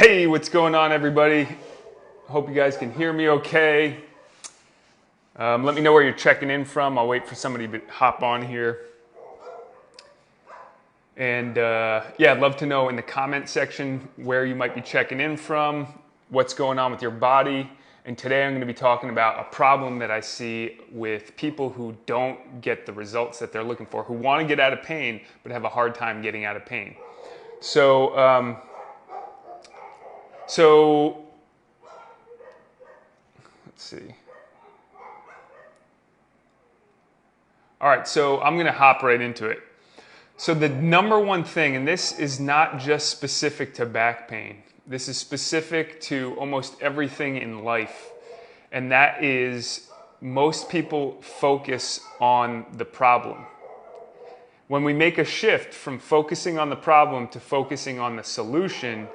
Hey, what's going on, everybody? Hope you guys can hear me okay. Let me know where you're checking in from. I'll wait for somebody to hop on here. And yeah, I'd love to know in the comment section where you might be checking in from, what's going on with your body. And today I'm going to be talking about a problem that I see with people who don't get the results that they're looking for, who want to get out of pain but have a hard time getting out of pain. So let's see. All right, so I'm going to hop right into it. So the number one thing, and this is not just specific to back pain, this is specific to almost everything in life, and that is most people focus on the problem. When we make a shift from focusing on the problem to focusing on the solution,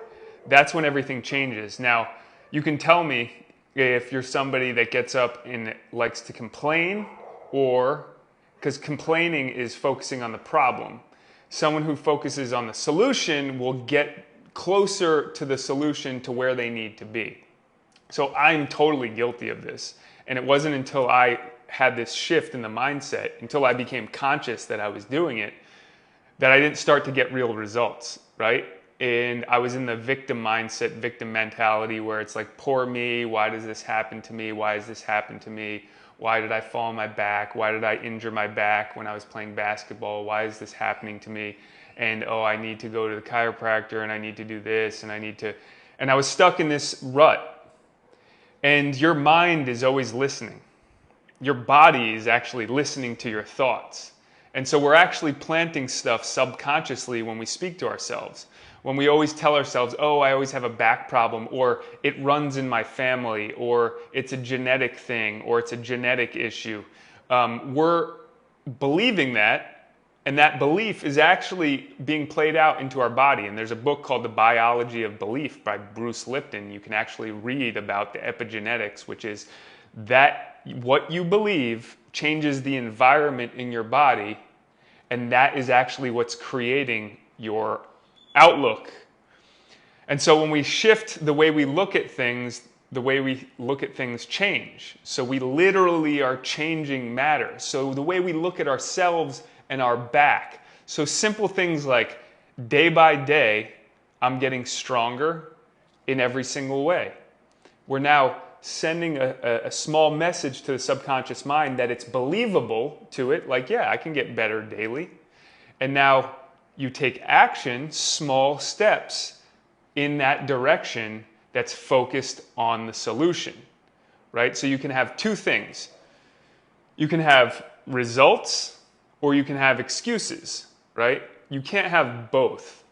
that's when everything changes. Now, you can tell me if you're somebody that gets up and likes to complain, or because complaining is focusing on the problem. Someone who focuses on the solution will get closer to the solution to where they need to be. So I'm totally guilty of this. And it wasn't until I had this shift in the mindset, until I became conscious that I was doing it, that I didn't start to get real results, right? And I was in the victim mindset, victim mentality, where it's like, poor me, why does this happen to me? Why has this happened to me? Why did I fall on my back? Why did I injure my back when I was playing basketball? Why is this happening to me? And oh, I need to go to the chiropractor, and I need to do this, and and I was stuck in this rut. And your mind is always listening. Your body is actually listening to your thoughts. And so we're actually planting stuff subconsciously when we speak to ourselves. When we always tell ourselves, oh, I always have a back problem, or it runs in my family, or it's a genetic thing, or it's a genetic issue. We're believing that, and that belief is actually being played out into our body. And there's a book called The Biology of Belief by Bruce Lipton. You can actually read about the epigenetics, which is that what you believe changes the environment in your body, and that is actually what's creating your outlook. And so when we shift the way we look at things, the way we look at things change. So we literally are changing matter. So the way we look at ourselves and our back. So simple things like day by day, I'm getting stronger in every single way. We're now sending a small message to the subconscious mind that it's believable to it, like, yeah, I can get better daily. And now you take action, small steps in that direction that's focused on the solution, right? So you can have two things. You can have results, or you can have excuses, right? You can't have both,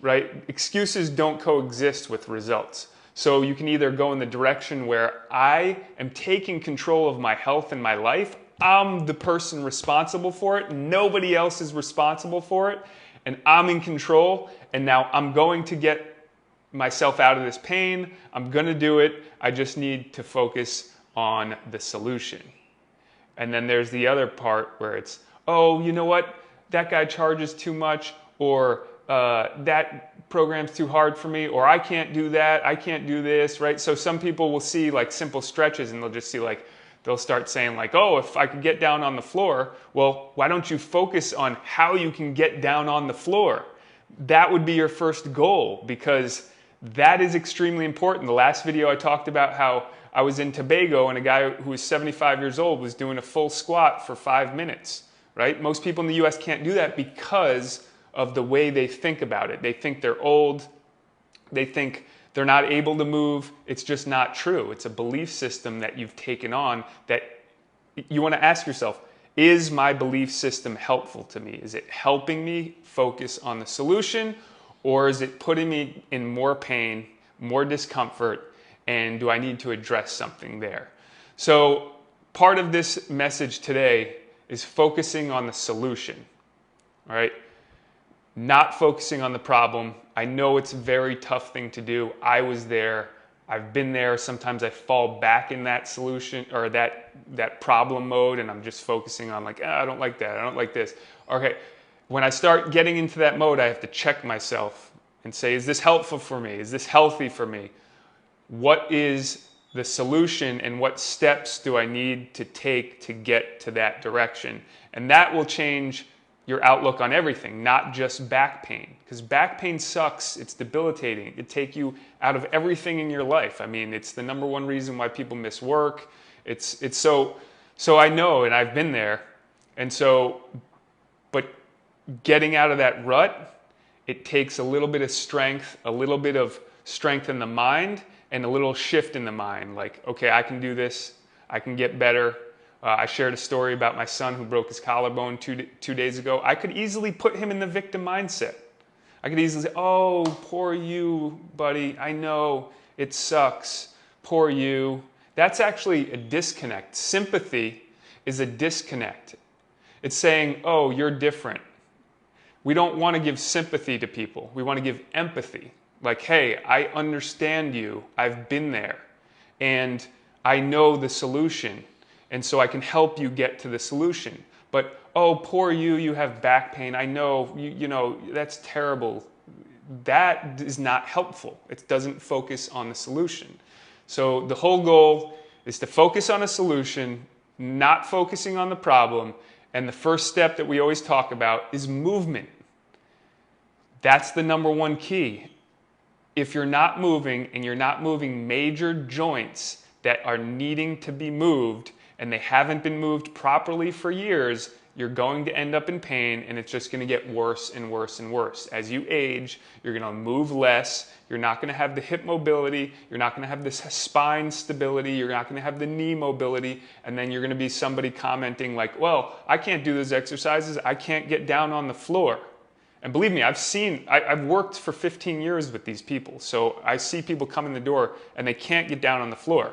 right? Excuses don't coexist with results. So you can either go in the direction where I am taking control of my health and my life. I'm the person responsible for it. Nobody else is responsible for it. And I'm in control. And now I'm going to get myself out of this pain. I'm going to do it. I just need to focus on the solution. And then there's the other part where it's, oh, you know what? That guy charges too much, or that program's too hard for me, or I can't do that, I can't do this, right? So some people will see like simple stretches, and they'll just see like, they'll start saying like, oh, if I could get down on the floor, well, why don't you focus on how you can get down on the floor? That would be your first goal, because that is extremely important. The last video I talked about how I was in Tobago, and a guy who was 75 years old was doing a full squat for 5 minutes, right? Most people in the US can't do that because of the way they think about it. They think they're old. They think they're not able to move. It's just not true. It's a belief system that you've taken on that you want to ask yourself, is my belief system helpful to me? Is it helping me focus on the solution, or is it putting me in more pain, more discomfort, and do I need to address something there? So part of this message today is focusing on the solution, all right? Not focusing on the problem. I know it's a very tough thing to do. I was there. I've been there. Sometimes I fall back in that solution or that problem mode, and I'm just focusing on like, I don't like that. I don't like this. Okay, when I start getting into that mode, I have to check myself and say, is this helpful for me? Is this healthy for me? What is the solution and what steps do I need to take to get to that direction? And that will change your outlook on everything, not just back pain. Because back pain sucks, it's debilitating. It takes you out of everything in your life. I mean, it's the number one reason why people miss work. It's so I know, and I've been there. And so, but getting out of that rut, it takes a little bit of strength in the mind, and a little shift in the mind. Like, okay, I can do this. I can get better. I shared a story about my son who broke his collarbone two days ago. I could easily put him in the victim mindset. I could easily say, oh, poor you, buddy. I know it sucks. Poor you. That's actually a disconnect. Sympathy is a disconnect. It's saying, oh, you're different. We don't want to give sympathy to people. We want to give empathy. Like, hey, I understand you. I've been there. And I know the solution. And so I can help you get to the solution. But, oh, poor you, you have back pain. I know, you know, that's terrible. That is not helpful. It doesn't focus on the solution. So the whole goal is to focus on a solution, not focusing on the problem. And the first step that we always talk about is movement. That's the number one key. If you're not moving and you're not moving major joints that are needing to be moved, and they haven't been moved properly for years, you're going to end up in pain, and it's just going to get worse and worse and worse. As you age, you're going to move less, you're not going to have the hip mobility, you're not going to have the spine stability, you're not going to have the knee mobility, and then you're going to be somebody commenting like, well, I can't do those exercises, I can't get down on the floor. And believe me, I've worked for 15 years with these people, so I see people come in the door and they can't get down on the floor.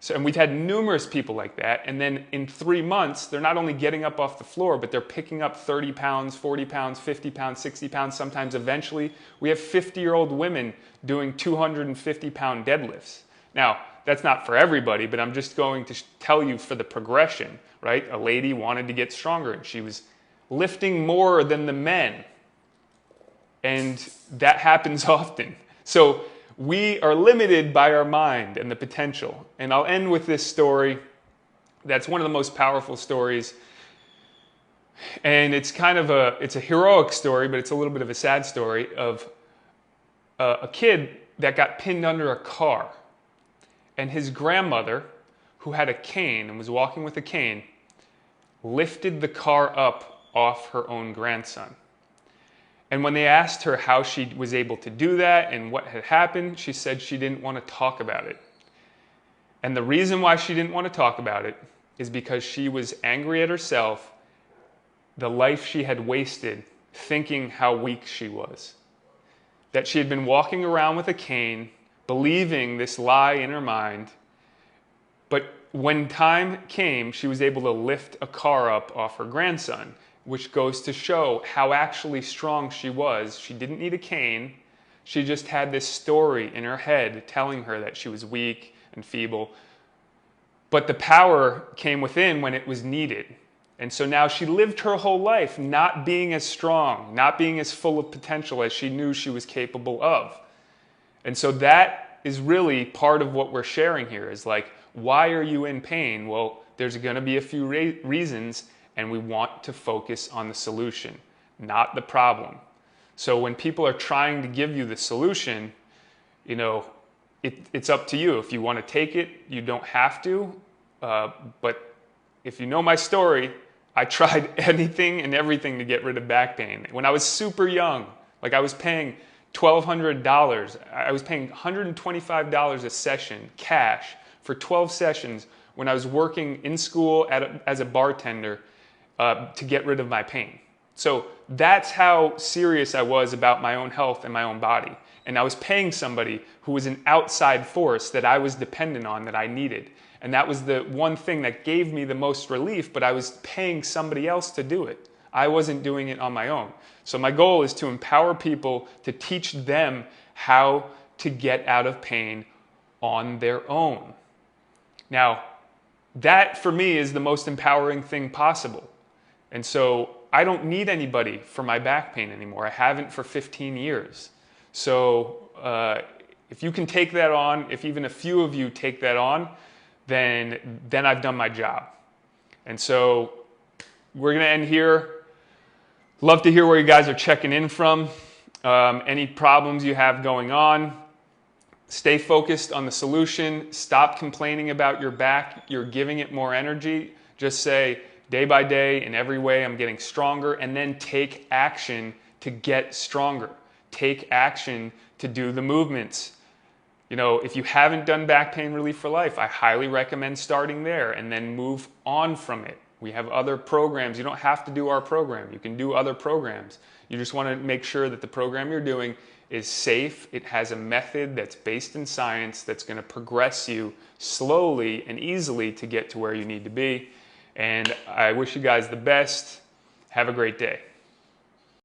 So, and we've had numerous people like that, and then in 3 months, they're not only getting up off the floor, but they're picking up 30 pounds, 40 pounds, 50 pounds, 60 pounds, sometimes eventually. We have 50-year-old women doing 250-pound deadlifts. Now, that's not for everybody, but I'm just going to tell you for the progression, right? A lady wanted to get stronger, and she was lifting more than the men. And that happens often. So we are limited by our mind and the potential. And I'll end with this story that's one of the most powerful stories. And it's kind of it's a heroic story, but it's a little bit of a sad story of a kid that got pinned under a car. And his grandmother, who had a cane and was walking with a cane, lifted the car up off her own grandson. And when they asked her how she was able to do that and what had happened, she said she didn't want to talk about it. And the reason why she didn't want to talk about it is because she was angry at herself, the life she had wasted, thinking how weak she was. That she had been walking around with a cane, believing this lie in her mind, but when time came, she was able to lift a car up off her grandson, which goes to show how actually strong she was. She didn't need a cane. She just had this story in her head telling her that she was weak and feeble. But the power came within when it was needed. And so now she lived her whole life not being as strong, not being as full of potential as she knew she was capable of. And so that is really part of what we're sharing here is like, why are you in pain? Well, there's going to be a few reasons. And we want to focus on the solution, not the problem. So when people are trying to give you the solution, you know, it's up to you. If you want to take it, you don't have to. But if you know my story, I tried anything and everything to get rid of back pain. When I was super young, like I was paying $1,200. I was paying $125 a session, cash, for 12 sessions when I was working in school as a bartender, to get rid of my pain. So that's how serious I was about my own health and my own body. And I was paying somebody who was an outside force that I was dependent on, that I needed. And that was the one thing that gave me the most relief, but I was paying somebody else to do it. I wasn't doing it on my own. So my goal is to empower people, to teach them how to get out of pain on their own. Now, that for me is the most empowering thing possible. And so I don't need anybody for my back pain anymore. I haven't for 15 years. So if you can take that on, if even a few of you take that on, then I've done my job. And so we're going to end here. Love to hear where you guys are checking in from. Any problems you have going on. Stay focused on the solution. Stop complaining about your back. You're giving it more energy. Just say, day by day, in every way, I'm getting stronger. And then take action to get stronger. Take action to do the movements. You know, if you haven't done Back Pain Relief for Life, I highly recommend starting there and then move on from it. We have other programs. You don't have to do our program. You can do other programs. You just want to make sure that the program you're doing is safe. It has a method that's based in science that's going to progress you slowly and easily to get to where you need to be. And I wish you guys the best. Have a great day.